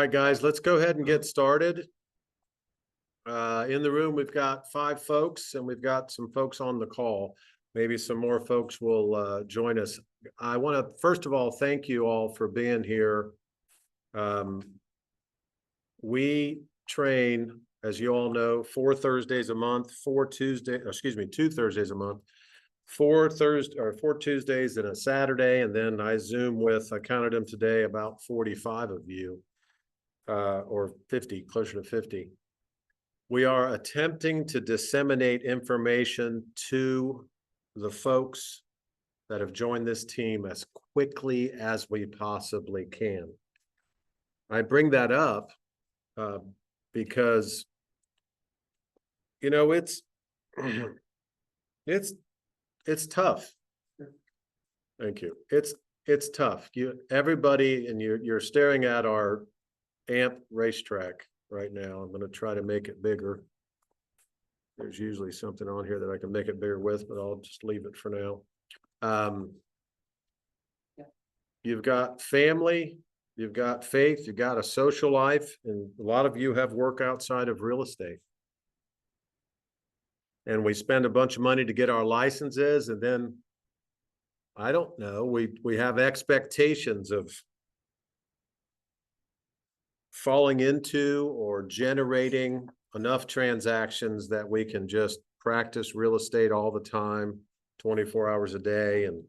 right, guys, let's go ahead and get started. In the room, we've got 5 folks and we've got some folks on the call. Maybe some more folks will join us. I want to, first of all, thank you all for being here. We train, as you all know, 4 Thursdays a month, 2 Thursdays a month, 4 Tuesdays and a Saturday, and then I Zoom with, I counted them today, about 45 of you, or 50, closer to 50. We are attempting to disseminate information to the folks that have joined this team as quickly as we possibly can. I bring that up because, you know, it's tough. Thank you. It's tough. Everybody, and you're staring at our AMP racetrack right now. I'm going to try to make it bigger. There's usually something on here that I can make it bigger with, but I'll just leave it for now. You've got family, you've got faith, you've got a social life, and a lot of you have work outside of real estate. And we spend a bunch of money to get our licenses, and then, I don't know, we have expectations of falling into or generating enough transactions that we can just practice real estate all the time, 24 hours a day, and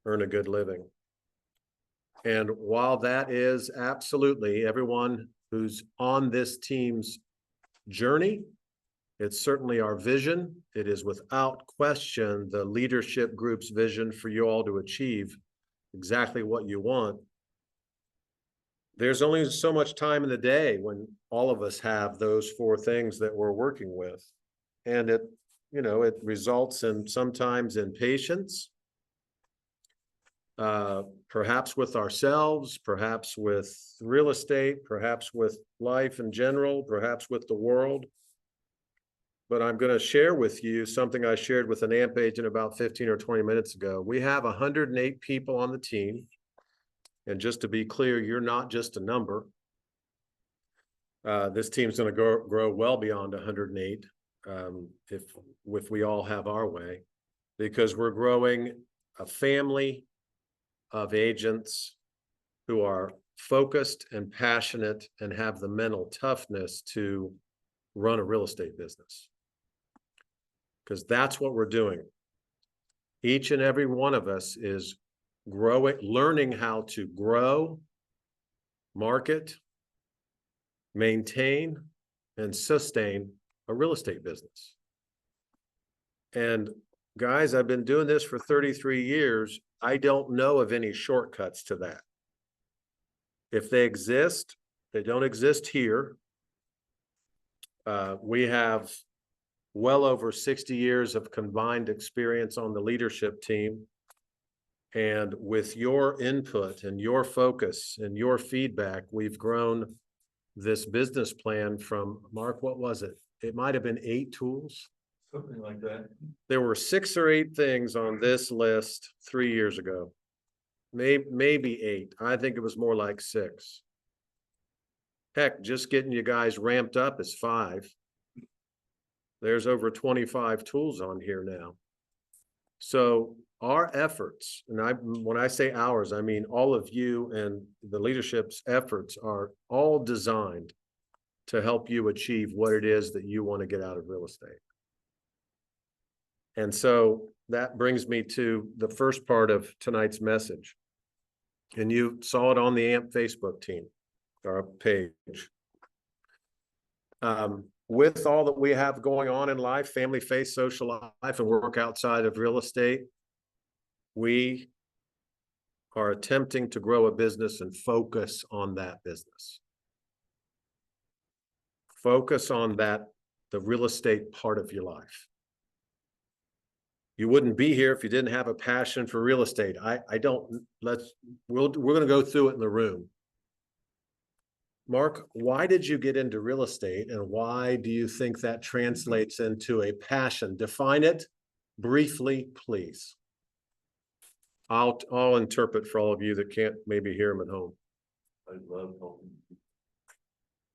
earn a good living. And while that is absolutely everyone who's on this team's journey, it's certainly our vision. It is without question the leadership group's vision for you all to achieve exactly what you want. There's only so much time in the day when all of us have those 4 things that we're working with. And it results in sometimes in patience, perhaps with ourselves, perhaps with real estate, perhaps with life in general, perhaps with the world. But I'm going to share with you something I shared with an AMP agent about 15 or 20 minutes ago. We have 108 people on the team. And just to be clear, you're not just a number. This team's going to grow well beyond 108 if we all have our way, because we're growing a family of agents who are focused and passionate and have the mental toughness to run a real estate business. Because that's what we're doing. Each and every one of us is learning how to grow, market, maintain, and sustain a real estate business. And guys, I've been doing this for 33 years. I don't know of any shortcuts to that. If they exist, they don't exist here. We have well over 60 years of combined experience on the leadership team. And with your input and your focus and your feedback, we've grown this business plan from, Mark, what was it? It might have been 8 tools. Something like that. There were 6 or 8 things on this list 3 years ago. Maybe 8. I think it was more like 6. Heck, just getting you guys ramped up is 5. There's over 25 tools on here now. So our efforts, and when I say ours, I mean all of you and the leadership's efforts, are all designed to help you achieve what it is that you want to get out of real estate. And so that brings me to the first part of tonight's message. And you saw it on the AMP Facebook team, our page. With all that we have going on in life, family, faith, social life, and work outside of real estate, we are attempting to grow a business and focus on that business. Focus on the real estate part of your life. You wouldn't be here if you didn't have a passion for real estate. We're going to go through it in the room. Mark, why did you get into real estate, and why do you think that translates into a passion? Define it briefly, please. I'll interpret for all of you that can't maybe hear him at home. I love helping people.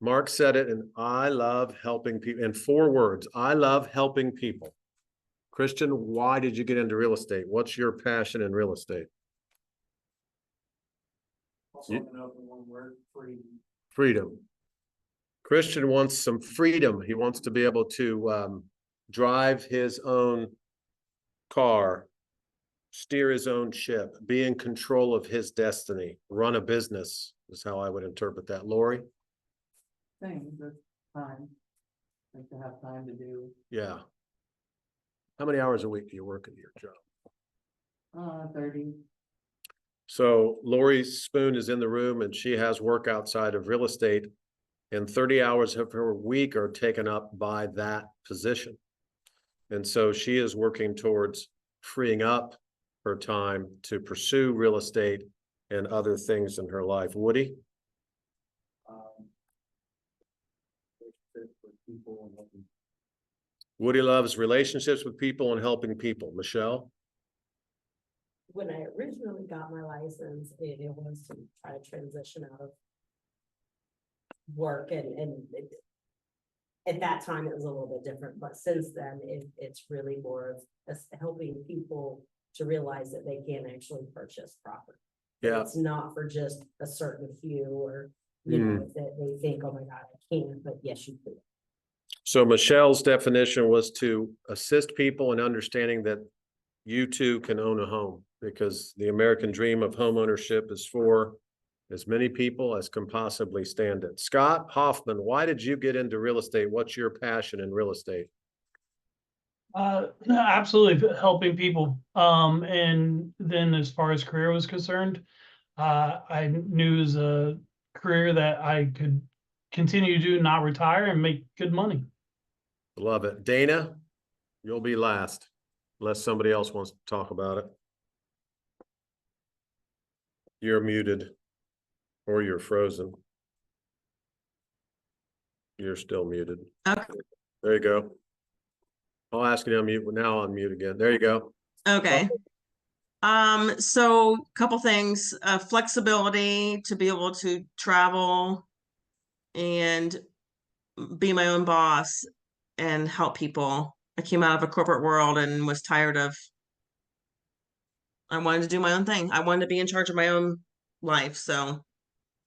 Mark said it, and I love helping people. In 4 words, I love helping people. Christian, why did you get into real estate? What's your passion in real estate? Also, another one word, freedom. Freedom. Christian wants some freedom. He wants to be able to drive his own car, steer his own ship, be in control of his destiny, run a business is how I would interpret that. Lori? Things that time, like to have time to do, Yeah. How many hours a week do you work at your job? 30. So Lori Spoon is in the room and she has work outside of real estate, and 30 hours of her week are taken up by that position. And so she is working towards freeing up her time to pursue real estate and other things in her life. Woody? With people and helping. Woody loves relationships with people and helping people. Michelle? When I originally got my license, it was to try to transition out of work at that time it was a little bit different, but since then it's really more of us helping people to realize that they can actually purchase property. Yeah. It's not for just a certain few or, you know, that they think, oh my God, I can't, but yes, you can. So Michelle's definition was to assist people in understanding that you too can own a home, because the American dream of home ownership is for as many people as can possibly stand it. Scott Hoffman, why did you get into real estate? What's your passion in real estate? Absolutely helping people. And then as far as career was concerned, I knew it was a career that I could continue to do, not retire and make good money. Love it. Dana, you'll be last, unless somebody else wants to talk about it. You're muted, or you're frozen. You're still muted. Okay. There you go. I'll ask you to unmute, but now unmute again. There you go. Okay. So couple things, flexibility to be able to travel and be my own boss and help people. I came out of a corporate world and was tired of, I wanted to do my own thing. I wanted to be in charge of my own life. So,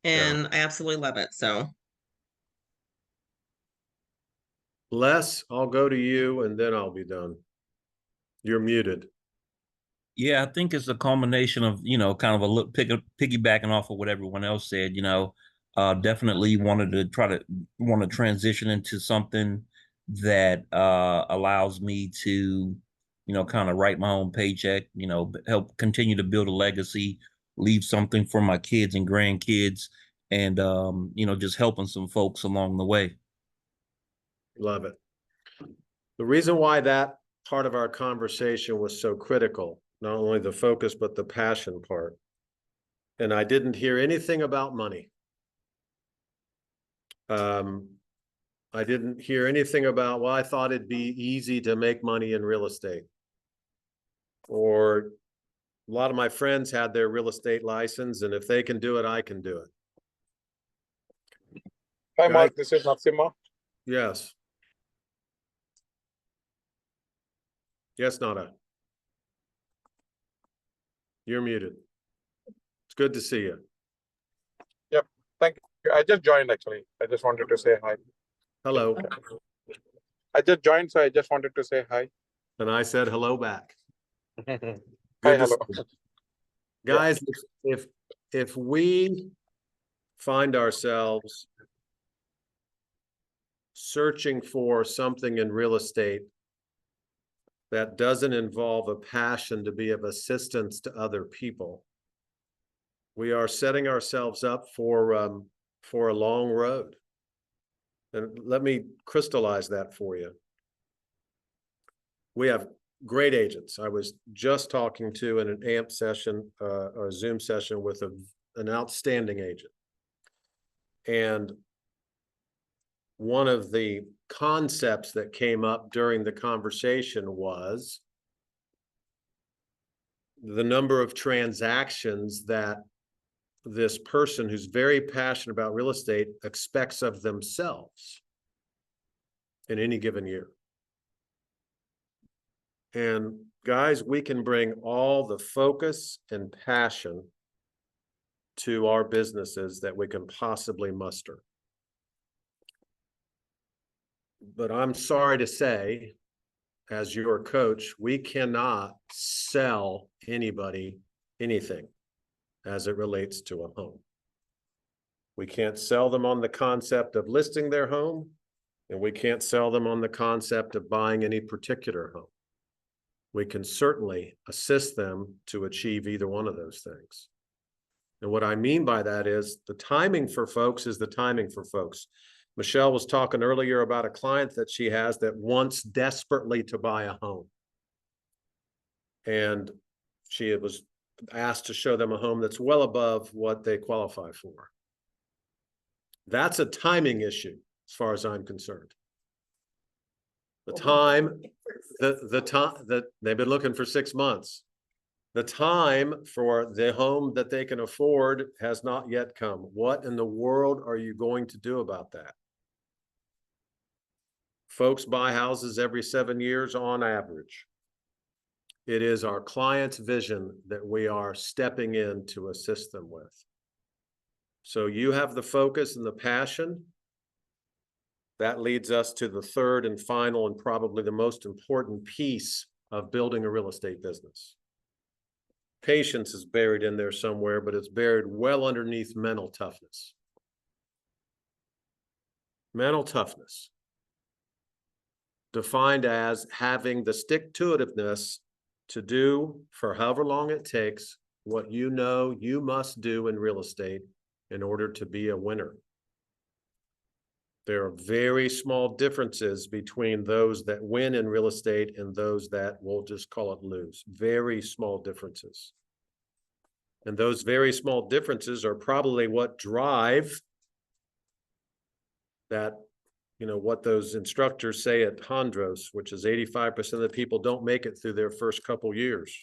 and I absolutely love it. So. Les, I'll go to you and then I'll be done. You're muted. Yeah, I think it's a culmination of, kind of a little piggybacking off of what everyone else said, definitely want to transition into something that allows me to, kind of write my own paycheck, help continue to build a legacy, leave something for my kids and grandkids, and, just helping some folks along the way. Love it. The reason why that part of our conversation was so critical, not only the focus, but the passion part. And I didn't hear anything about money. I didn't hear anything about, well, I thought it'd be easy to make money in real estate. Or a lot of my friends had their real estate license, and if they can do it, I can do it. Hi, Mark. This is Nassima. Yes. Yes, Nada. You're muted. It's good to see you. Yep. Thank you. I just joined, actually. I just wanted to say hi. Hello. I just joined, so I just wanted to say hi. And I said hello back. Hi, Good to hello. see you. Guys, if we find ourselves searching for something in real estate that doesn't involve a passion to be of assistance to other people, we are setting ourselves up for a long road. And let me crystallize that for you. We have great agents. I was just talking to in an AMP session, or a Zoom session with an outstanding agent. And one of the concepts that came up during the conversation was the number of transactions that this person who's very passionate about real estate expects of themselves in any given year. And guys, we can bring all the focus and passion to our businesses that we can possibly muster. But I'm sorry to say, as your coach, we cannot sell anybody anything as it relates to a home. We can't sell them on the concept of listing their home, and we can't sell them on the concept of buying any particular home. We can certainly assist them to achieve either one of those things. And what I mean by that is the timing for folks is the timing for folks. Michelle was talking earlier about a client that she has that wants desperately to buy a home. And she was asked to show them a home that's well above what they qualify for. That's a timing issue as far as I'm concerned. The time that they've been looking for 6 months. The time for the home that they can afford has not yet come. What in the world are you going to do about that? Folks buy houses every 7 years on average. It is our client's vision that we are stepping in to assist them with. So you have the focus and the passion. That leads us to the third and final and probably the most important piece of building a real estate business. Patience is buried in there somewhere, but it's buried well underneath mental toughness. Mental toughness, defined as having the stick-to-itiveness to do for however long it takes what you know you must do in real estate in order to be a winner. There are very small differences between those that win in real estate and those that, we'll just call it, lose. Very small differences. And those very small differences are probably what drive that, you know, what those instructors say at Hondros, which is 85% of the people don't make it through their first couple years.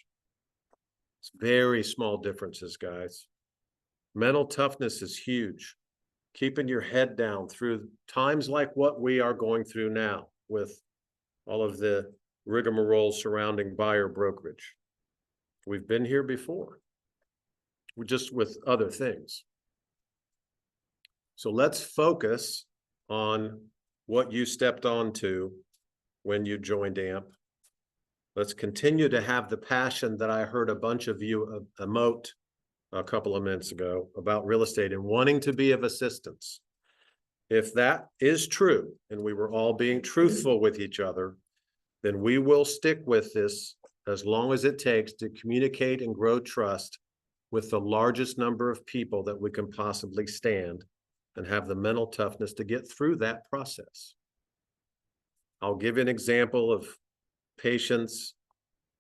It's very small differences, guys. Mental toughness is huge. Keeping your head down through times like what we are going through now with all of the rigmarole surrounding buyer brokerage. We've been here before. We're just with other things. So let's focus on what you stepped onto when you joined AMP. Let's continue to have the passion that I heard a bunch of you emote a couple of minutes ago about real estate and wanting to be of assistance. If that is true, and we were all being truthful with each other, then we will stick with this as long as it takes to communicate and grow trust with the largest number of people that we can possibly stand and have the mental toughness to get through that process. I'll give you an example of patience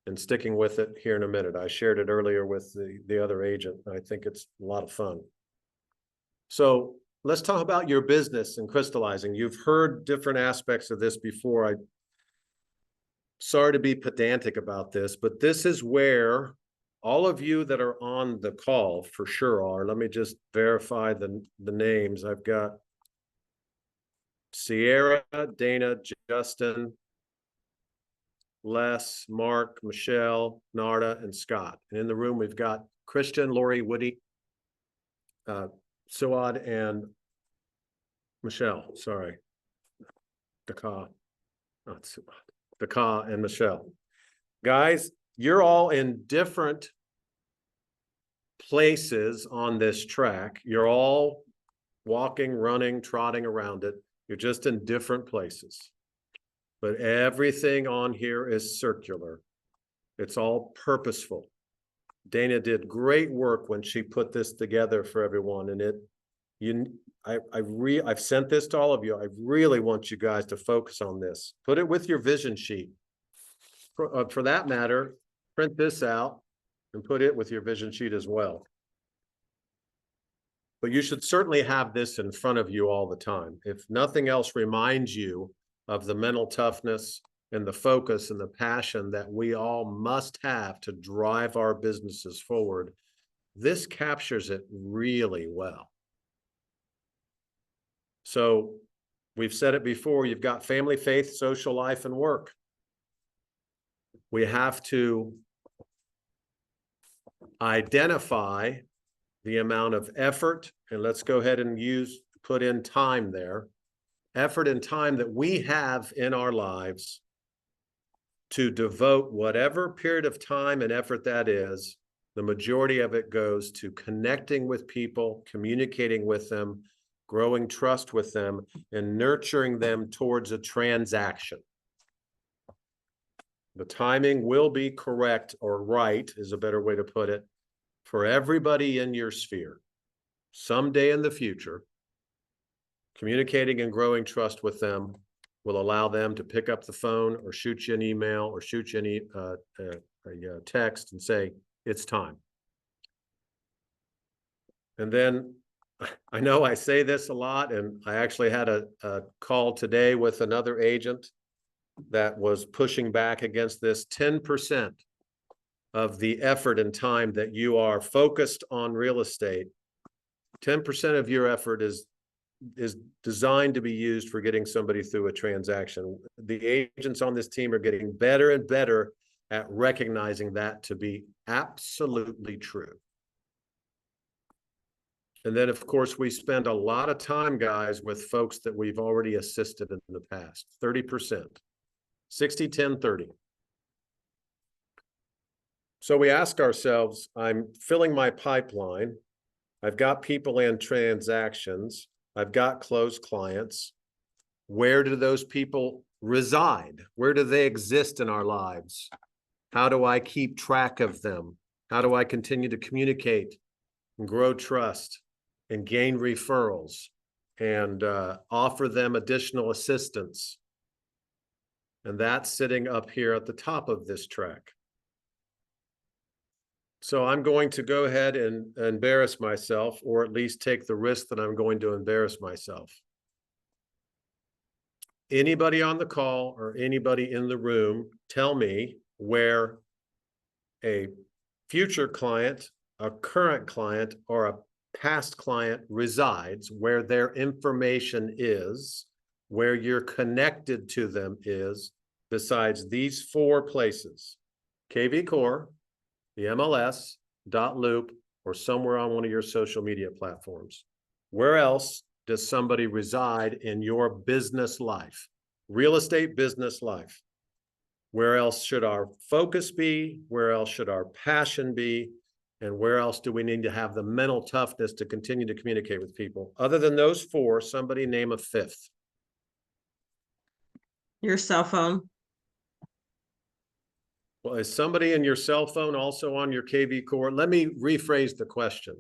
and sticking with it here in a minute. I shared it earlier with the other agent. I think it's a lot of fun. So let's talk about your business and crystallizing. You've heard different aspects of this before. Sorry to be pedantic about this, but this is where all of you that are on the call for sure are. Let me just verify the names. I've got Sierra, Dana, Justin, Les, Mark, Michelle, Narda, and Scott. And in the room, we've got Christian, Lori, Woody, Suad, and Michelle. Sorry. Daka, not Suad. Daka and Michelle. Guys, you're all in different places on this track. You're all walking, running, trotting around it. You're just in different places. But everything on here is circular. It's all purposeful. Dana did great work when she put this together for everyone. And I've sent this to all of you. I really want you guys to focus on this. Put it with your vision sheet. For that matter, print this out and put it with your vision sheet as well. But you should certainly have this in front of you all the time. If nothing else reminds you of the mental toughness and the focus and the passion that we all must have to drive our businesses forward, this captures it really well. So we've said it before, you've got family, faith, social life, and work. We have to identify the amount of effort, and let's go ahead and put in time there, effort and time that we have in our lives to devote whatever period of time and effort that is. The majority of it goes to connecting with people, communicating with them, growing trust with them, and nurturing them towards a transaction. The timing will be correct, or right is a better way to put it, for everybody in your sphere. Someday in the future, communicating and growing trust with them will allow them to pick up the phone or shoot you an email or shoot you a text and say, it's time. And then I know I say this a lot, and I actually had a call today with another agent that was pushing back against this. 10% of the effort and time that you are focused on real estate, 10% of your effort is designed to be used for getting somebody through a transaction. The agents on this team are getting better and better at recognizing that to be absolutely true. And then, of course, we spend a lot of time, guys, with folks that we've already assisted in the past, 30%, 60, 10, 30. So we ask ourselves, I'm filling my pipeline. I've got people and transactions. I've got closed clients. Where do those people reside? Where do they exist in our lives? How do I keep track of them? How do I continue to communicate and grow trust and gain referrals and offer them additional assistance? And that's sitting up here at the top of this track. So I'm going to go ahead and embarrass myself, or at least take the risk that I'm going to embarrass myself. Anybody on the call or anybody in the room, tell me where a future client, a current client, or a past client resides, where their information is, where you're connected to them is, besides these 4 places: KV Core, the MLS, .loop, or somewhere on one of your social media platforms. Where else does somebody reside in your business life, real estate business life? Where else should our focus be? Where else should our passion be? And where else do we need to have the mental toughness to continue to communicate with people? Other than those 4, somebody name a 5th. Your cell phone. Well, is somebody in your cell phone also on your KV Core? Let me rephrase the question.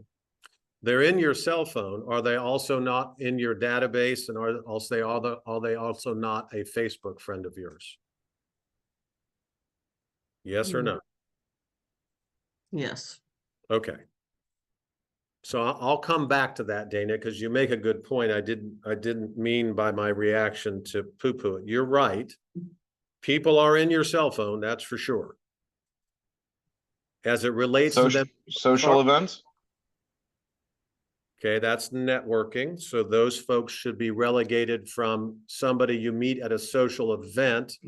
They're in your cell phone. Are they also not in your database? And are they also not a Facebook friend of yours? Yes or no? Yes. Okay. So I'll come back to that, Dana, because you make a good point. I didn't mean by my reaction to poo-poo it. You're right. People are in your cell phone, that's for sure. As it relates to them. Social events? Okay, that's networking. So those folks should be relegated from somebody you meet at a social event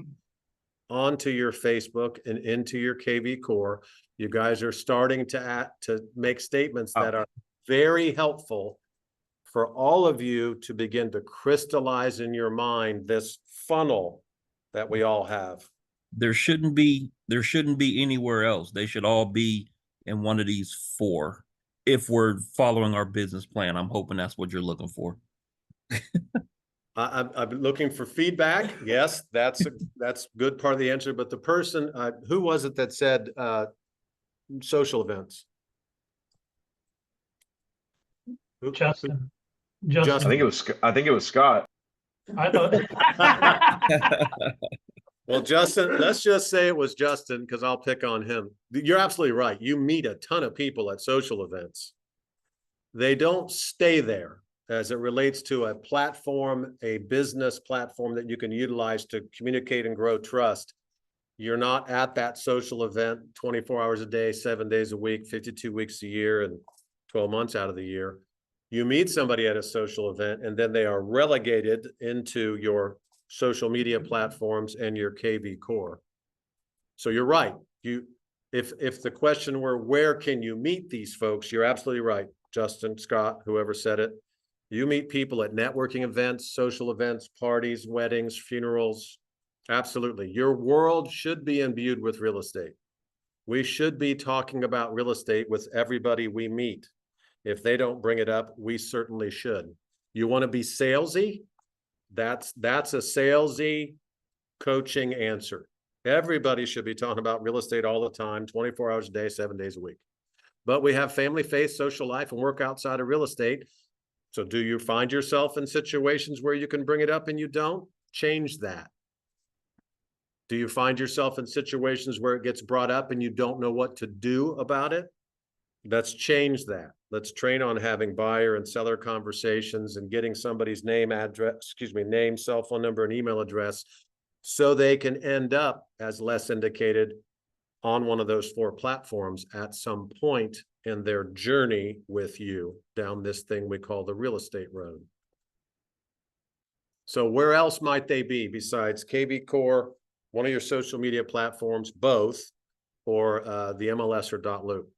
onto your Facebook and into your KV Core. You guys are starting to make statements that are very helpful for all of you to begin to crystallize in your mind this funnel that we all have. There shouldn't be anywhere else. They should all be in one of these 4. If we're following our business plan, I'm hoping that's what you're looking for. I'm looking for feedback. Yes, that's good part of the answer. But the person, who was it that said social events? Justin. Justin. I think it was Scott. I thought. Well, Justin, let's just say it was Justin, because I'll pick on him. You're absolutely right. You meet a ton of people at social events. They don't stay there as it relates to a platform, a business platform that you can utilize to communicate and grow trust. You're not at that social event 24 hours a day, 7 days a week, 52 weeks a year, and 12 months out of the year. You meet somebody at a social event and then they are relegated into your social media platforms and your KV core. So you're right. If the question were, where can you meet these folks? You're absolutely right. Justin, Scott, whoever said it. You meet people at networking events, social events, parties, weddings, funerals. Absolutely. Your world should be imbued with real estate. We should be talking about real estate with everybody we meet. If they don't bring it up, we certainly should. You want to be salesy? That's a salesy coaching answer. Everybody should be talking about real estate all the time, 24 hours a day, 7 days a week. But we have family, faith, social life, and work outside of real estate. So do you find yourself in situations where you can bring it up and you don't? Change that. Do you find yourself in situations where it gets brought up and you don't know what to do about it? Let's change that. Let's train on having buyer and seller conversations and getting somebody's name, name, cell phone number, and email address so they can end up, as Les indicated, on one of those 4 platforms at some point in their journey with you down this thing we call the real estate road. So where else might they be besides KV Core, one of your social media platforms, both, or the MLS or .loop?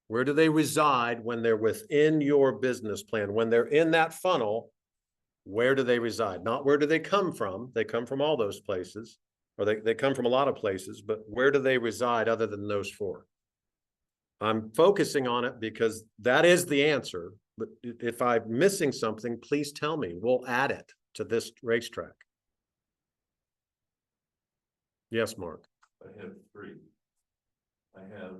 Where do they reside when they're within your business plan? When they're in that funnel, where do they reside? Not where do they come from? They come from all those places, or they come from a lot of places, but where do they reside other than those 4? I'm focusing on it because that is the answer. But if I'm missing something, please tell me. We'll add it to this racetrack. Yes, Mark. I have 3. I have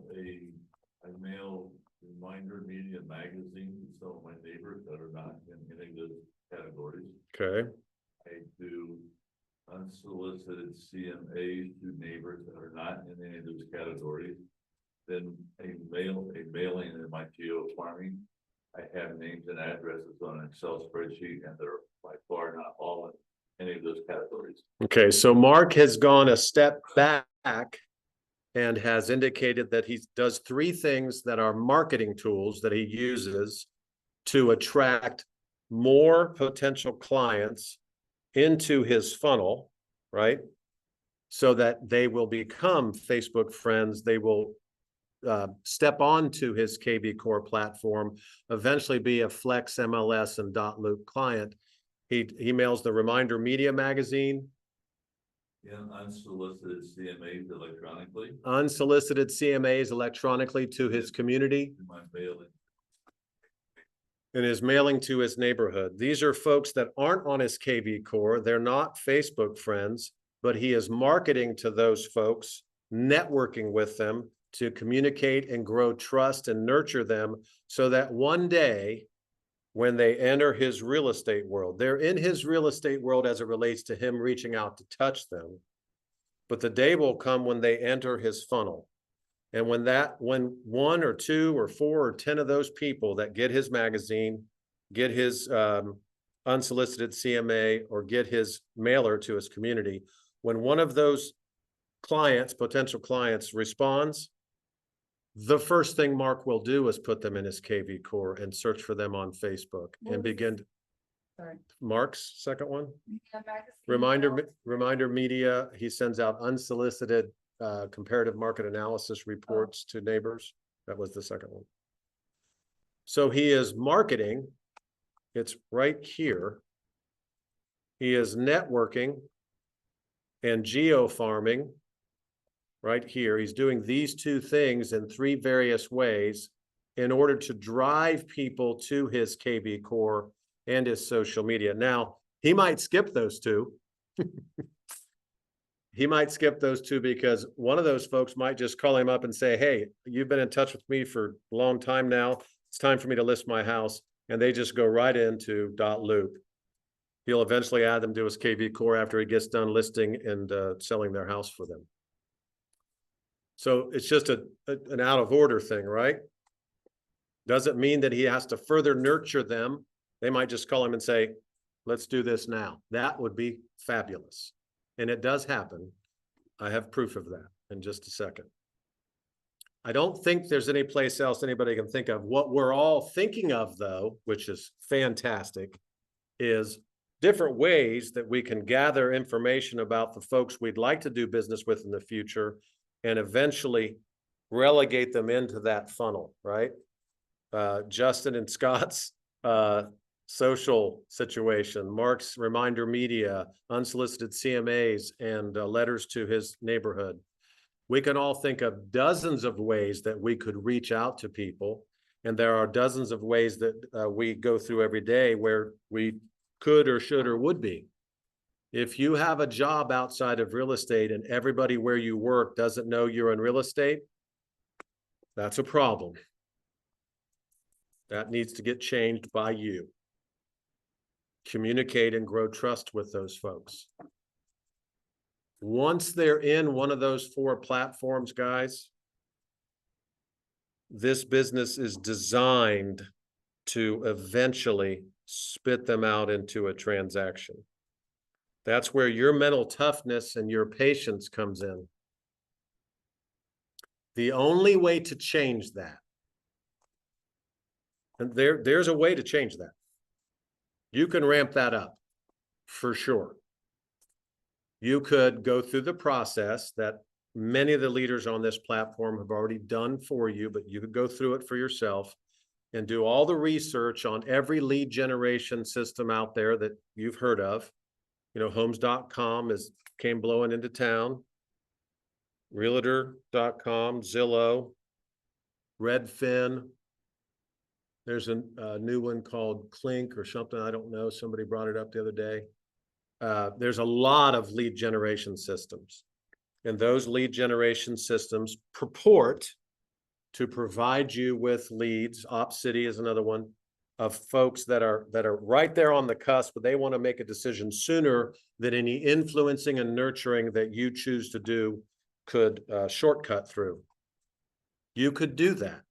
I mail Reminder Media magazine to some of my neighbors that are not in any of those categories. Okay. I do unsolicited CMAs to neighbors that are not in any of those categories. Then a mailing in my geo farming. I have names and addresses on an Excel spreadsheet, and they're by far not all in any of those categories. Okay, so Mark has gone a step back and has indicated that he does 3 things that are marketing tools that he uses to attract more potential clients into his funnel, right? So that they will become Facebook friends, they will step onto his KV Core platform, eventually be a Flex MLS and .loop client. He mails the Reminder Media magazine. In unsolicited CMAs electronically. Unsolicited CMAs electronically to his community. In my mailing. And his mailing to his neighborhood. These are folks that aren't on his KV Core. They're not Facebook friends, but he is marketing to those folks, networking with them to communicate and grow trust and nurture them so that one day when they enter his real estate world, they're in his real estate world as it relates to him reaching out to touch them. But the day will come when they enter his funnel. And when 1 or 2 or 4 or 10 of those people that get his magazine, get his unsolicited CMA, or get his mailer to his community, when one of those clients, potential clients, responds, the first thing Mark will do is put them in his KV Core and search for them on Facebook and begin. Sorry. Mark's second one, Media magazine. Reminder Media. He sends out unsolicited comparative market analysis reports to neighbors. That was the second one. So he is marketing. It's right here. He is networking and geo farming right here. He's doing these 2 things in 3 various ways in order to drive people to his KV Core and his social media. Now, he might skip those 2. He might skip those 2 because one of those folks might just call him up and say, hey, you've been in touch with me for a long time now. It's time for me to list my house. And they just go right into .loop. He'll eventually add them to his KV Core after he gets done listing and selling their house for them. So it's just an out of order thing, right? Doesn't mean that he has to further nurture them. They might just call him and say, let's do this now. That would be fabulous. And it does happen. I have proof of that in just a second. I don't think there's any place else anybody can think of. What we're all thinking of, though, which is fantastic, is different ways that we can gather information about the folks we'd like to do business with in the future and eventually relegate them into that funnel, right? Justin and Scott's social situation, Mark's reminder media, unsolicited CMAs, and letters to his neighborhood. We can all think of dozens of ways that we could reach out to people. And there are dozens of ways that we go through every day where we could or should or would be. If you have a job outside of real estate and everybody where you work doesn't know you're in real estate, that's a problem. That needs to get changed by you. Communicate and grow trust with those folks. Once they're in one of those 4 platforms, guys, this business is designed to eventually spit them out into a transaction. That's where your mental toughness and your patience comes in. The only way to change that, and there's a way to change that. You can ramp that up for sure. You could go through the process that many of the leaders on this platform have already done for you, but you could go through it for yourself and do all the research on every lead generation system out there that you've heard of. You know, homes.com came blowing into town. Realtor.com, Zillow, Redfin. There's a new one called Clink or something. I don't know. Somebody brought it up the other day. There's a lot of lead generation systems, and those lead generation systems purport to provide you with leads. OpCity is another one of folks that are right there on the cusp, but they want to make a decision sooner than any influencing and nurturing that you choose to do could shortcut through. You could do that.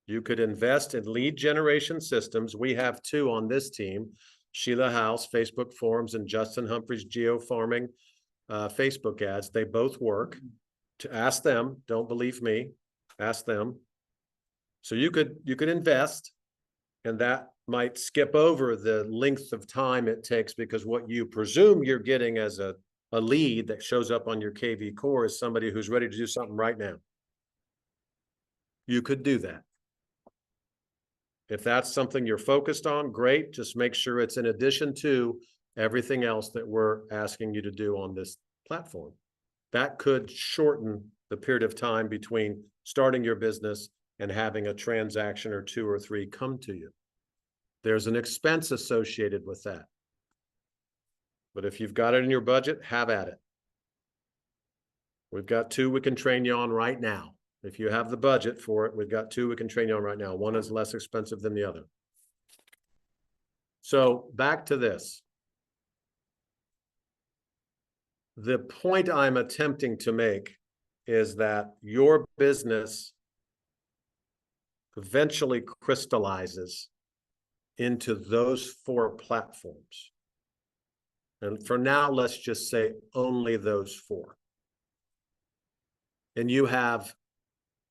You could invest in lead generation systems. We have 2 on this team. Sheila House, Facebook Forums, and Justin Humphreys, Geo Farming, Facebook ads. They both work. To ask them, don't believe me, ask them. So you could invest, and that might skip over the length of time it takes, because what you presume you're getting as a lead that shows up on your KV core is somebody who's ready to do something right now. You could do that. If that's something you're focused on, great. Just make sure it's in addition to everything else that we're asking you to do on this platform. That could shorten the period of time between starting your business and having a transaction or 2 or 3 come to you. There's an expense associated with that. But if you've got it in your budget, have at it. We've got 2 we can train you on right now. If you have the budget for it, we've got 2 we can train you on right now. One is less expensive than the other. So back to this. The point I'm attempting to make is that your business eventually crystallizes into those 4 platforms. And for now, let's just say only those 4. And you have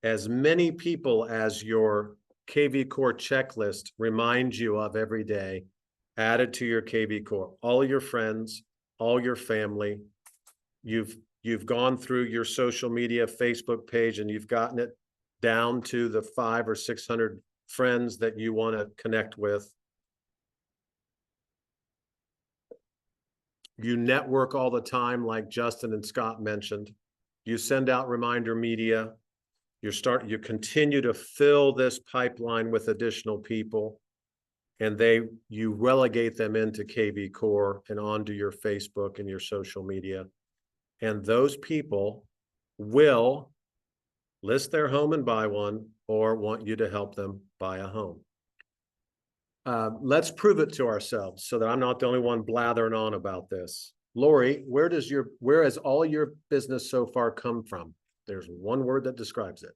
as many people as your KV Core checklist reminds you of every day, added to your KV Core. All your friends, all your family. You've gone through your social media Facebook page and you've gotten it down to the 500 or 600 friends that you want to connect with. You network all the time, like Justin and Scott mentioned. You send out reminder media. You continue to fill this pipeline with additional people, and you relegate them into KV Core and onto your Facebook and your social media. And those people will list their home and buy one, or want you to help them buy a home. Let's prove it to ourselves so that I'm not the only one blathering on about this. Lori, where has all your business so far come from? There's one word that describes it.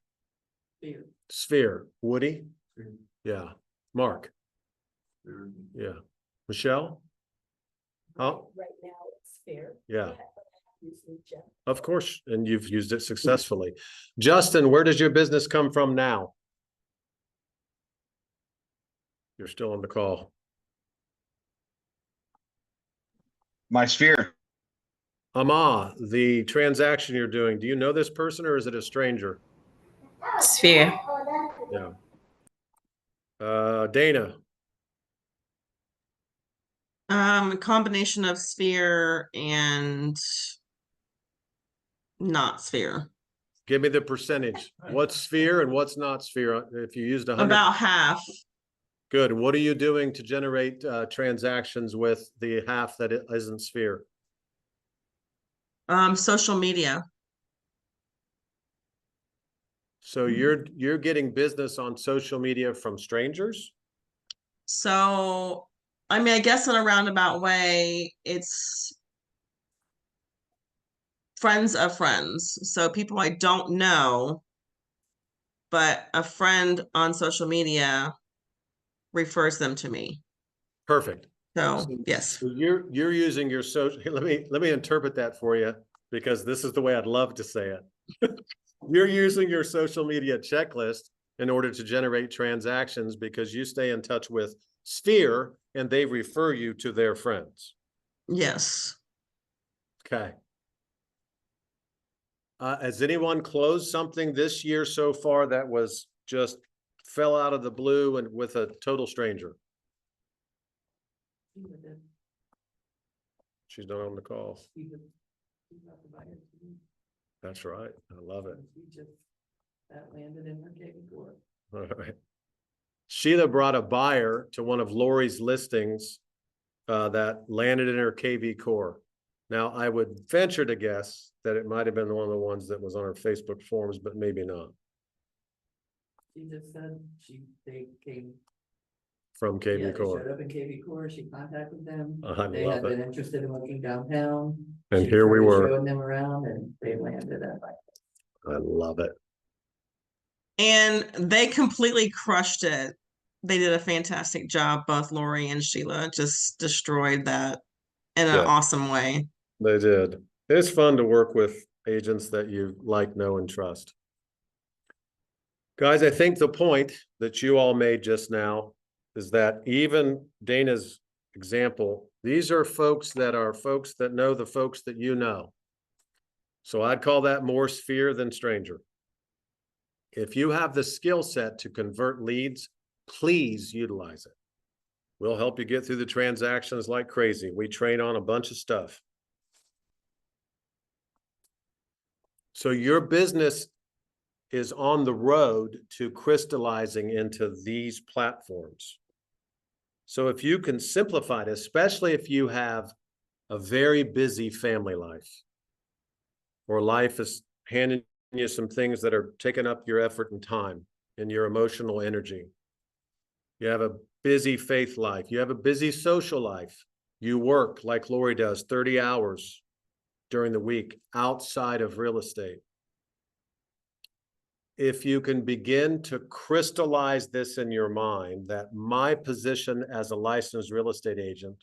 Sphere. Sphere. Woody? Sphere. Yeah. Mark? Yeah. Michelle? Oh, Right now, it's fair. yeah. Usually Jeff. Of course, and you've used it successfully. Justin, where does your business come from now? You're still on the call. My sphere. The transaction you're doing, do you know this person or is it a stranger? Sphere. Yeah. Dana, A combination of sphere and not sphere. give me the percentage. What's sphere and what's not sphere? If you used 100. About half. Good. What are you doing to generate transactions with the half that it isn't sphere? Social media. So you're getting business on social media from strangers? So, I mean, I guess in a roundabout way, it's friends of friends. So people I don't know, but a friend on social media refers them to me. Perfect. So, yes. So you're using your social, let me interpret that for you, because this is the way I'd love to say it. You're using your social media checklist in order to generate transactions because you stay in touch with Sphere and they refer you to their friends. Yes. Okay. Has anyone closed something this year so far that was just fell out of the blue and with a total stranger? Sheila did. She's not on the call. Sheila- Sheila provided to me. That's right. I love it. And she just, that landed in her KB Core. All right. Sheila brought a buyer to one of Lori's listings that landed in her KV Core. Now, I would venture to guess that it might have been one of the ones that was on her Facebook forums, but maybe not. She just said they came. From Yeah, KV they Core. showed up in KB Core, she contacted them. I They love had it. been interested in looking downtown. And She here we started were. Showing them around and they landed at like. I love it. And they completely crushed it. They did a fantastic job. Both Lori and Sheila just destroyed that in an Yeah. awesome way. They did. It's fun to work with agents that you like, know, and trust. Guys, I think the point that you all made just now is that even Dana's example, these are folks that know the folks that you know. So I'd call that more sphere than stranger. If you have the skill set to convert leads, please utilize it. We'll help you get through the transactions like crazy. We train on a bunch of stuff. So your business is on the road to crystallizing into these platforms. So if you can simplify it, especially if you have a very busy family life, or life is handing you some things that are taking up your effort and time and your emotional energy. You have a busy faith life. You have a busy social life. You work like Lori does 30 hours during the week outside of real estate. If you can begin to crystallize this in your mind, that my position as a licensed real estate agent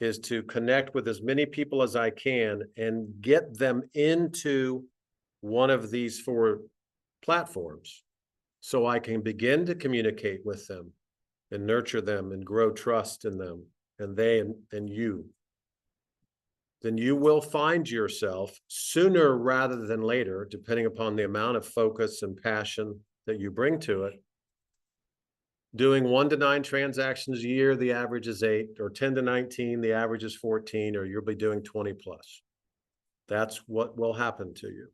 is to connect with as many people as I can and get them into one of these 4 platforms so I can begin to communicate with them and nurture them and grow trust in them and they and you, then you will find yourself sooner rather than later, depending upon the amount of focus and passion that you bring to it, doing 1 to 9 transactions a year, the average is 8, or 10 to 19, the average is 14, or you'll be doing 20 plus. That's what will happen to you.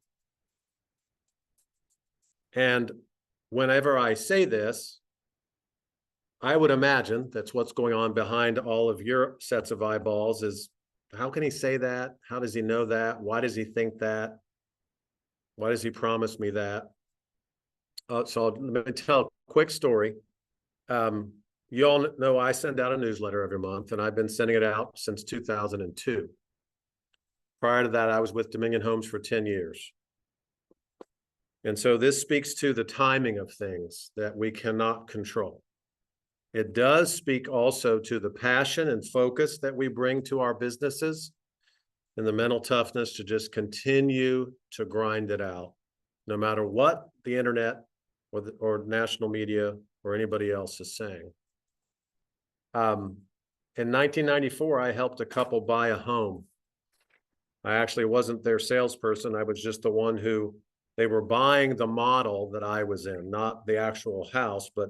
And whenever I say this, I would imagine that's what's going on behind all of your sets of eyeballs is, how can he say that? How does he know that? Why does he think that? Why does he promise me that? So let me tell a quick story. You all know I send out a newsletter every month, and I've been sending it out since 2002. Prior to that, I was with Dominion Homes for 10 years. And so this speaks to the timing of things that we cannot control. It does speak also to the passion and focus that we bring to our businesses. and the mental toughness to just continue to grind it out, no matter what the internet or national media or anybody else is saying. In 1994, I helped a couple buy a home. I actually wasn't their salesperson. I was just the one who, they were buying the model that I was in, not the actual house, but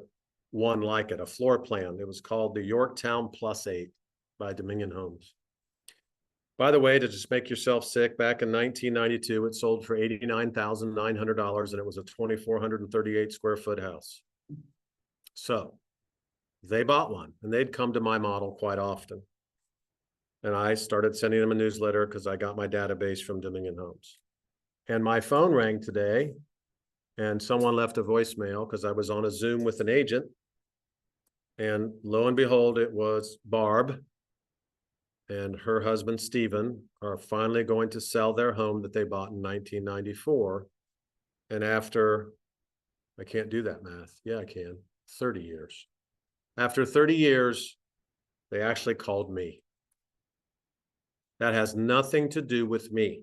one like it, a floor plan. It was called the Yorktown Plus 8 by Dominion Homes. By the way, to just make yourself sick, back in 1992, it sold for $89,900 and it was a 2,438 square foot house. So they bought one and they'd come to my model quite often. And I started sending them a newsletter because I got my database from Dominion Homes. And my phone rang today and someone left a voicemail because I was on a Zoom with an agent. And lo and behold, it was Barb and her husband, Stephen, are finally going to sell their home that they bought in 1994. And after, I can't do that math. Yeah, I can. 30 years. After 30 years, they actually called me. That has nothing to do with me.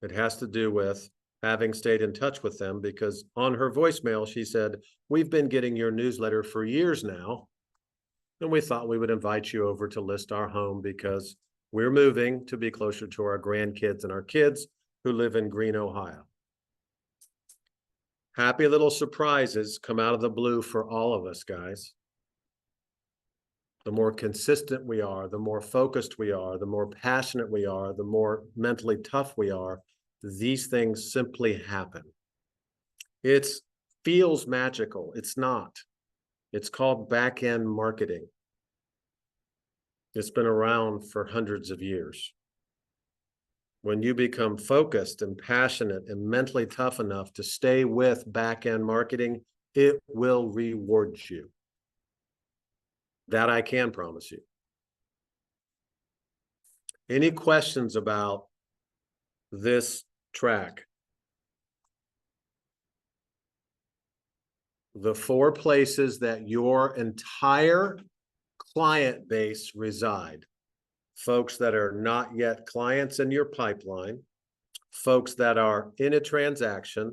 It has to do with having stayed in touch with them, because on her voicemail, she said, "We've been getting your newsletter for years now, and we thought we would invite you over to list our home because we're moving to be closer to our grandkids and our kids who live in Greene, Ohio." Happy little surprises come out of the blue for all of us, guys. The more consistent we are, the more focused we are, the more passionate we are, the more mentally tough we are, these things simply happen. It feels magical. It's not. It's called back-end marketing. It's been around for hundreds of years. When you become focused and passionate and mentally tough enough to stay with back-end marketing, it will reward you. That I can promise you. Any questions about this track? The 4 places that your entire client base reside. Folks that are not yet clients in your pipeline, folks that are in a transaction,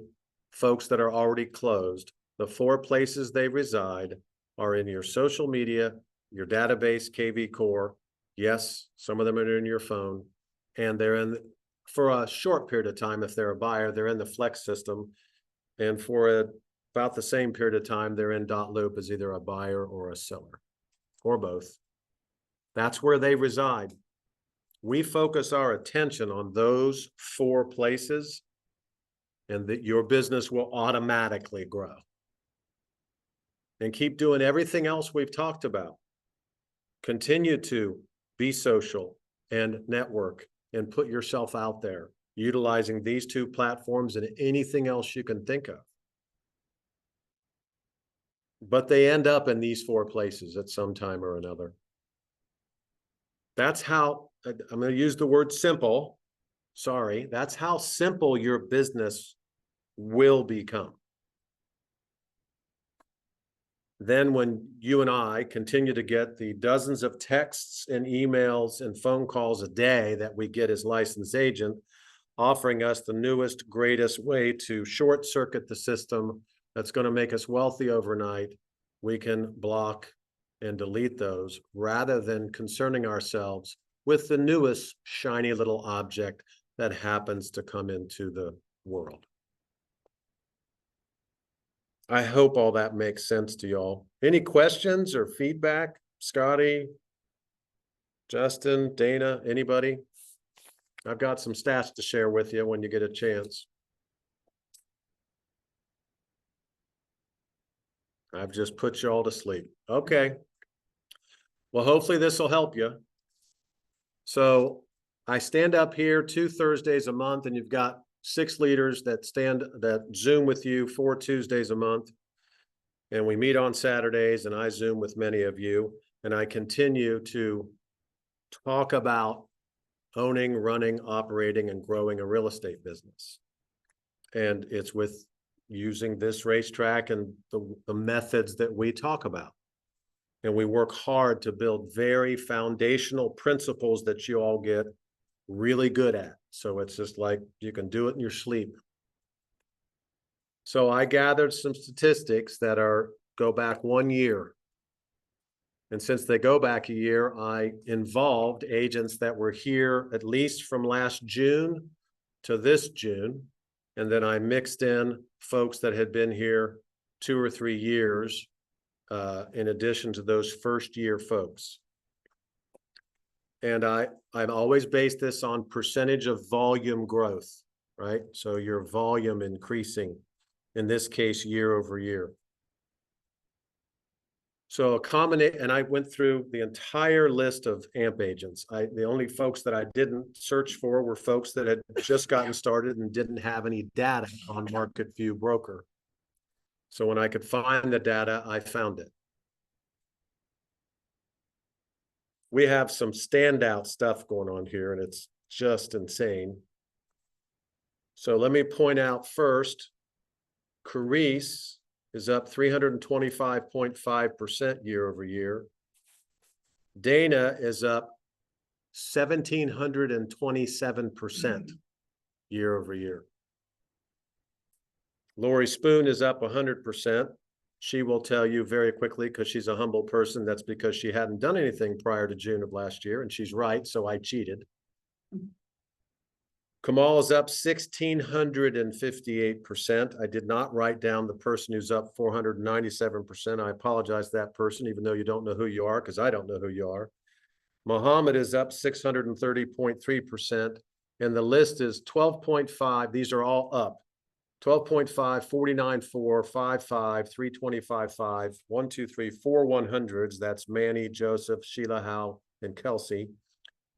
folks that are already closed. The 4 places they reside are in your social media, your database, KV Core. Yes, some of them are in your phone, and they're in, for a short period of time, if they're a buyer, they're in the Flex system. And for about the same period of time, they're in .loop as either a buyer or a seller, or both. That's where they reside. We focus our attention on those 4 places, and that your business will automatically grow. And keep doing everything else we've talked about. Continue to be social and network and put yourself out there, utilizing these 2 platforms and anything else you can think of. But they end up in these 4 places at some time or another. That's how, I'm going to use the word simple. Sorry, that's how simple your business will become. Then when you and I continue to get the dozens of texts and emails and phone calls a day that we get as licensed agent, offering us the newest, greatest way to short circuit the system that's going to make us wealthy overnight, we can block and delete those rather than concerning ourselves with the newest shiny little object that happens to come into the world. I hope all that makes sense to y'all. Any questions or feedback? Scotty, Justin, Dana, anybody? I've got some stats to share with you when you get a chance. I've just put you all to sleep. Okay. Well, hopefully this will help you. So I stand up here 2 Thursdays a month, and you've got 6 leaders that Zoom with you 4 Tuesdays a month. And we meet on Saturdays, and I Zoom with many of you. And I continue to talk about owning, running, operating, and growing a real estate business. And it's with using this racetrack and the methods that we talk about. And we work hard to build very foundational principles that you all get really good at. So it's just like you can do it in your sleep. So I gathered some statistics that go back 1 year. And since they go back a year, I involved agents that were here at least from last June to this June. And then I mixed in folks that had been here 2 or 3 years, in addition to those first year folks. And I've always based this on percentage of volume growth, right? So your volume increasing, in this case, year over year. So and I went through the entire list of AMP agents. The only folks that I didn't search for were folks that had just gotten started and didn't have any data on Market View Broker. So when I could find the data, I found it. We have some standout stuff going on here, and it's just insane. So let me point out first, Carice is up 325.5% year over year. Dana is up 1,727% year over year. Lori Spoon is up 100%. She will tell you very quickly, because she's a humble person, that's because she hadn't done anything prior to June of last year, and she's right, so I cheated. Kamal is up 1,658%. I did not write down the person who's up 497%. I apologize to that person, even though you don't know who you are, because I don't know who you are. Muhammad is up 630.3%, and the list is 12.5. These are all up. 12.5, 49.4, 55, 325.5, 1, 2, 3, 4 100s. That's Manny, Joseph, Sheila Howe, and Kelsey.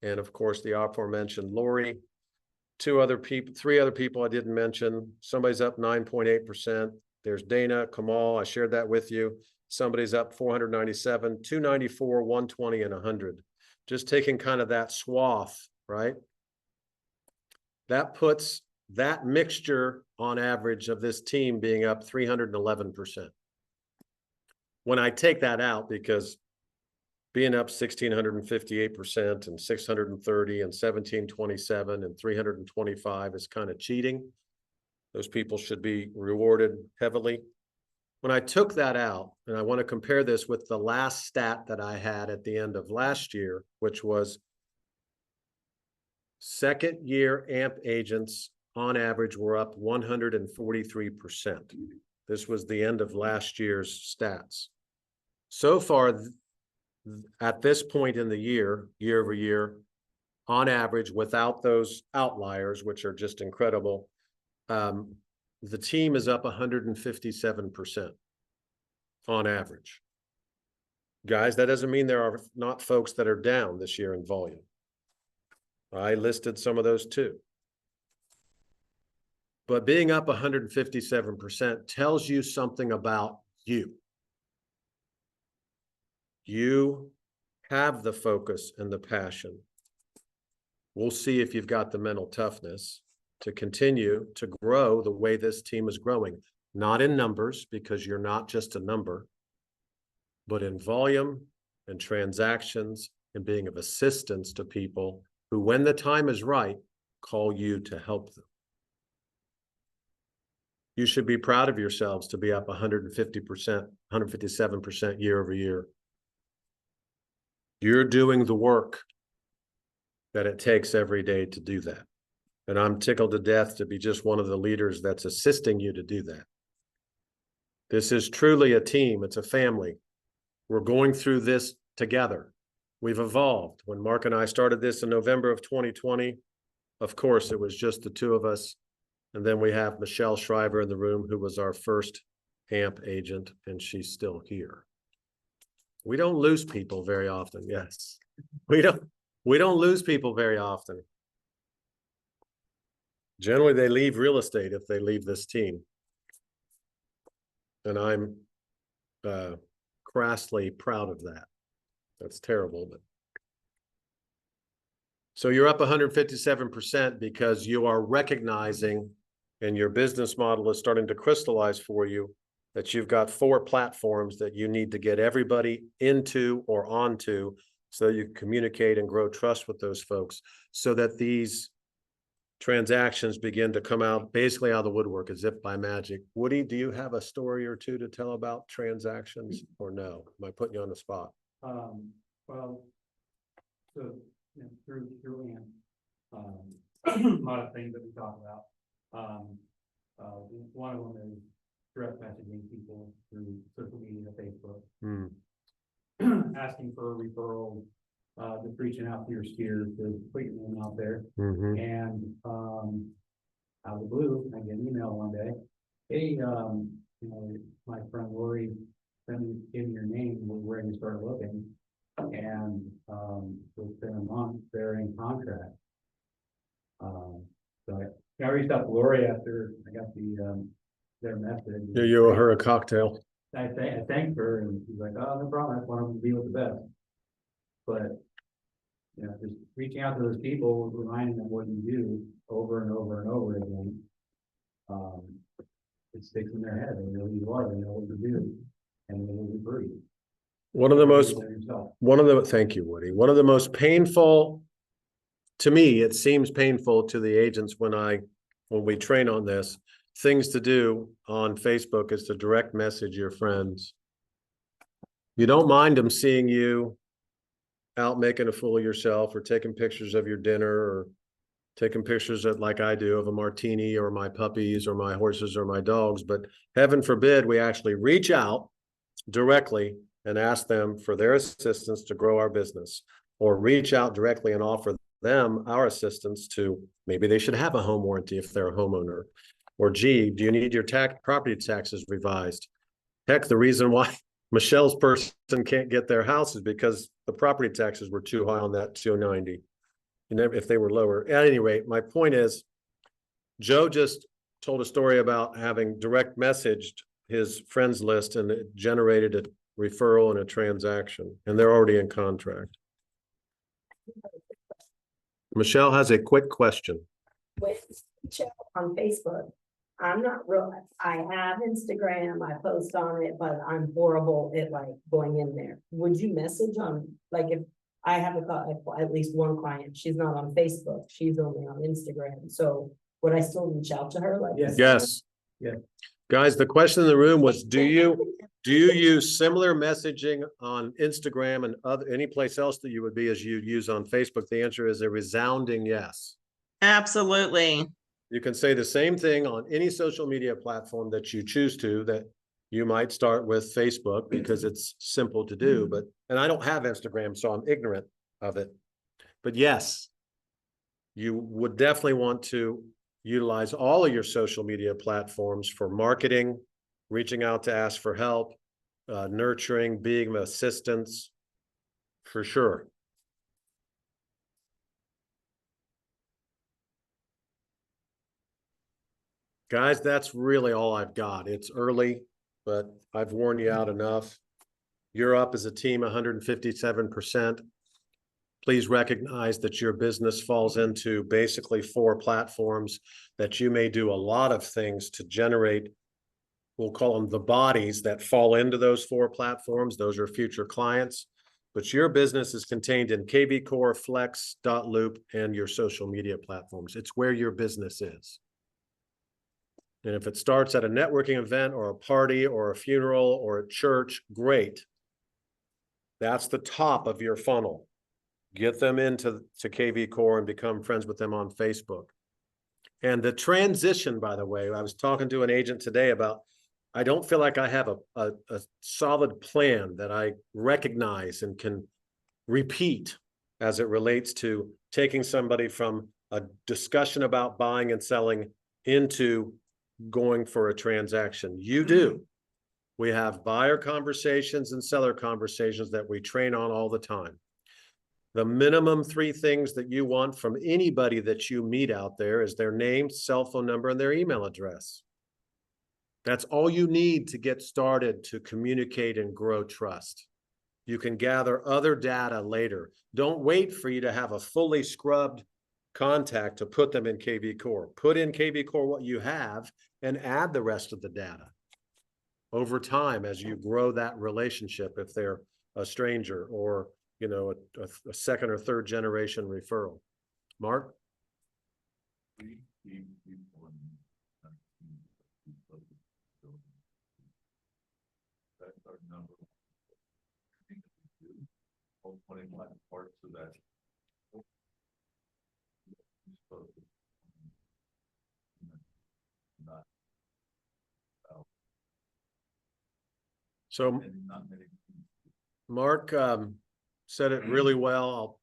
And of course, the aforementioned Lori. 3 other people I didn't mention. Somebody's up 9.8%. There's Dana, Kamal. I shared that with you. Somebody's up 497, 294, 120, and 100. Just taking kind of that swath, right? That puts that mixture on average of this team being up 311%. When I take that out, because being up 1,658% and 630 and 1,727 and 325 is kind of cheating. Those people should be rewarded heavily. When I took that out, and I want to compare this with the last stat that I had at the end of last year, which was second year AMP agents on average were up 143%. This was the end of last year's stats. So far, at this point in the year over year, on average, without those outliers, which are just incredible, the team is up 157% on average. Guys, that doesn't mean there are not folks that are down this year in volume. I listed some of those too. But being up 157% tells you something about you. You have the focus and the passion. We'll see if you've got the mental toughness to continue to grow the way this team is growing. Not in numbers, because you're not just a number, but in volume and transactions and being of assistance to people who, when the time is right, call you to help them. You should be proud of yourselves to be up 150%, 157% year over year. You're doing the work that it takes every day to do that. And I'm tickled to death to be just one of the leaders that's assisting you to do that. This is truly a team. It's a family. We're going through this together. We've evolved. When Mark and I started this in November of 2020, of course, it was just the two of us. And then we have Michelle Shriver in the room, who was our first AMP agent, and she's still here. We don't lose people very often. Yes, we don't lose people very often. Generally, they leave real estate if they leave this team. And I'm crassly proud of that. That's terrible, but. So you're up 157% because you are recognizing, and your business model is starting to crystallize for you, that you've got 4 platforms that you need to get everybody into or onto so you communicate and grow trust with those folks, so that these transactions begin to come out basically out of the woodwork as if by magic. Woody, do you have a story or two to tell about transactions, or no? Am I putting you on the spot? Well, so, through Ann, a lot of things that we talk about. One of them is direct messaging people through social media, Facebook, asking for a referral, just reaching out to your skiers to put your name out there. Mm-hmm. And, out of the blue, I get an email one day, hey, my friend Lori, send me, give me your name, we're ready to start looking. And, it's been a month, they're in contract. So I reached out to Lori after I got their message. You owe her a cocktail. I thanked her, and she's like, oh, no problem, I just want them to be with the best. But, just reaching out to those people, reminding them what you do over and over and over again. It sticks in their head, they know who you are, they know what you do, and they will be free. Thank you, Woody. One of the most painful, to me, it seems painful to the agents when we train on this, things to do on Facebook is to direct message your friends. You don't mind them seeing you out making a fool of yourself, or taking pictures of your dinner, or taking pictures like I do of a martini, or my puppies, or my horses, or my dogs. But heaven forbid we actually reach out directly and ask them for their assistance to grow our business, or reach out directly and offer them our assistance to, maybe they should have a home warranty if they're a homeowner, or gee, do you need your property taxes revised? Heck, the reason why Michelle's person can't get their house is because the property taxes were too high on that 290. If they were lower. At any rate, my point is, Joe just told a story about having direct messaged his friends list, and it generated a referral and a transaction, and they're already in contract. Michelle has a quick question. With Michelle on Facebook, I'm not real, I have Instagram, I post on it, but I'm horrible at like going in there. Would you message on, like, if I have at least one client, she's not on Facebook, she's only on Instagram, so would I still reach out to her? Like, Yes. Yeah. Guys, the question in the room was, do you use similar messaging on Instagram and any place else that you would be as you use on Facebook? The answer is a resounding yes. Absolutely. You can say the same thing on any social media platform that you choose to, that you might start with Facebook because it's simple to do, and I don't have Instagram, so I'm ignorant of it. But yes, you would definitely want to utilize all of your social media platforms for marketing, reaching out to ask for help, nurturing, being of assistance, for sure. Guys, that's really all I've got. It's early, but I've worn you out enough. You're up as a team 157%. Please recognize that your business falls into basically 4 platforms that you may do a lot of things to generate. We'll call them the bodies that fall into those 4 platforms. Those are future clients. But your business is contained in KV Core, Flex, Loop, and your social media platforms. It's where your business is. And if it starts at a networking event or a party or a funeral or a church, great. That's the top of your funnel. Get them into KV Core and become friends with them on Facebook. And the transition, by the way, I was talking to an agent today about, I don't feel like I have a solid plan that I recognize and can repeat as it relates to taking somebody from a discussion about buying and selling into going for a transaction. You do. We have buyer conversations and seller conversations that we train on all the time. The minimum 3 things that you want from anybody that you meet out there is their name, cell phone number, and their email address. That's all you need to get started to communicate and grow trust. You can gather other data later. Don't wait for you to have a fully scrubbed contact to put them in KV Core. Put in KV Core what you have and add the rest of the data over time as you grow that relationship, if they're a stranger or you know, a second or third generation referral. Mark? We keep people in. That's our number. I think we do. All 21 parts of that. Not. So And not many. Mark said it really well.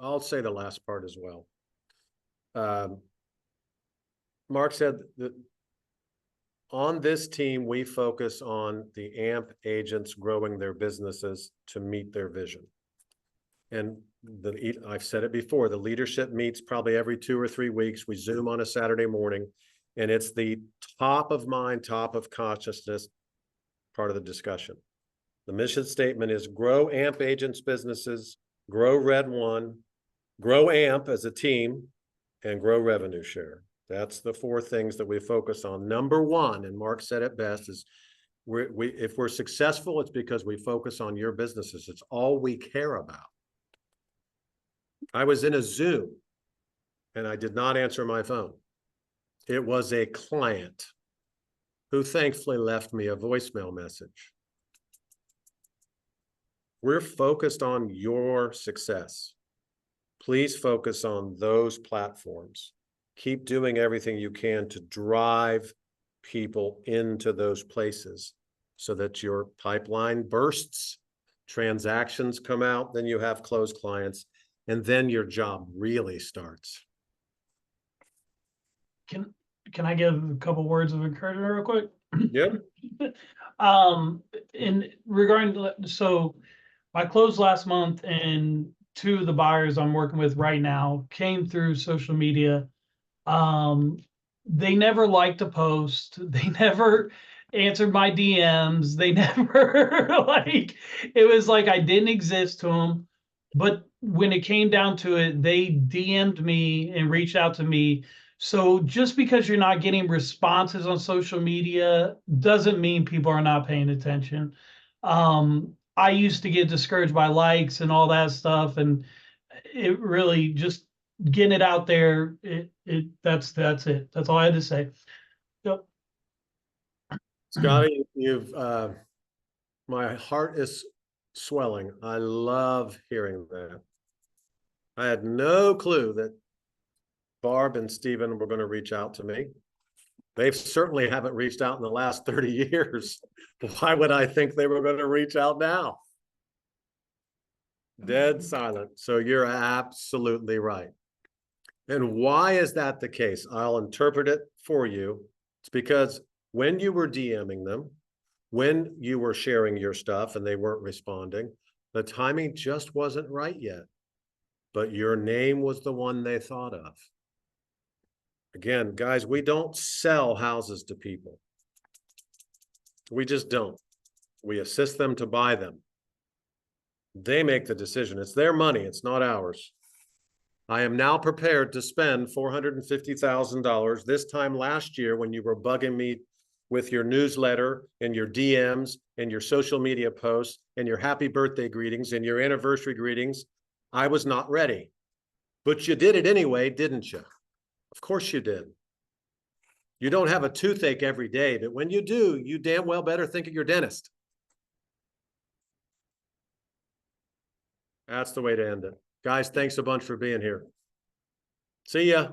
I'll say the last part as well. Mark said that on this team, we focus on the AMP agents growing their businesses to meet their vision. And I've said it before, the leadership meets probably every 2 or 3 weeks. We Zoom on a Saturday morning, and it's the top of mind, top of consciousness part of the discussion. The mission statement is grow AMP agents businesses, grow Red One, grow AMP as a team, and grow revenue share. That's the 4 things that we focus on. Number 1, and Mark said it best, is if we're successful, it's because we focus on your businesses. It's all we care about. I was in a Zoom and I did not answer my phone. It was a client who thankfully left me a voicemail message. We're focused on your success. Please focus on those platforms. Keep doing everything you can to drive people into those places so that your pipeline bursts, transactions come out, then you have closed clients, and then your job really starts. Can I give a couple words of encouragement real quick? Yep. In regarding, so I closed last month and 2 of the buyers I'm working with right now came through social media. They never liked a post. They never answered my DMs. They never it was like I didn't exist to them. But when it came down to it, they DM'd me and reached out to me. So just because you're not getting responses on social media doesn't mean people are not paying attention. I used to get discouraged by likes and all that stuff, and it really just getting it out there. That's it. That's all I had to say. Yep. Scotty, my heart is swelling. I love hearing that. I had no clue that Barb and Stephen were going to reach out to me. They certainly haven't reached out in the last 30 years. Why would I think they were going to reach out now? Dead silent. So you're absolutely right. And why is that the case? I'll interpret it for you. It's because when you were DMing them, when you were sharing your stuff and they weren't responding, the timing just wasn't right yet. But your name was the one they thought of. Again, guys, we don't sell houses to people. We just don't. We assist them to buy them. They make the decision. It's their money. It's not ours. I am now prepared to spend $450,000. This time last year, when you were bugging me with your newsletter and your DMs and your social media posts and your happy birthday greetings and your anniversary greetings, I was not ready. But you did it anyway, didn't you? Of course you did. You don't have a toothache every day, but when you do, you damn well better think of your dentist. That's the way to end it. Guys, thanks a bunch for being here. See ya.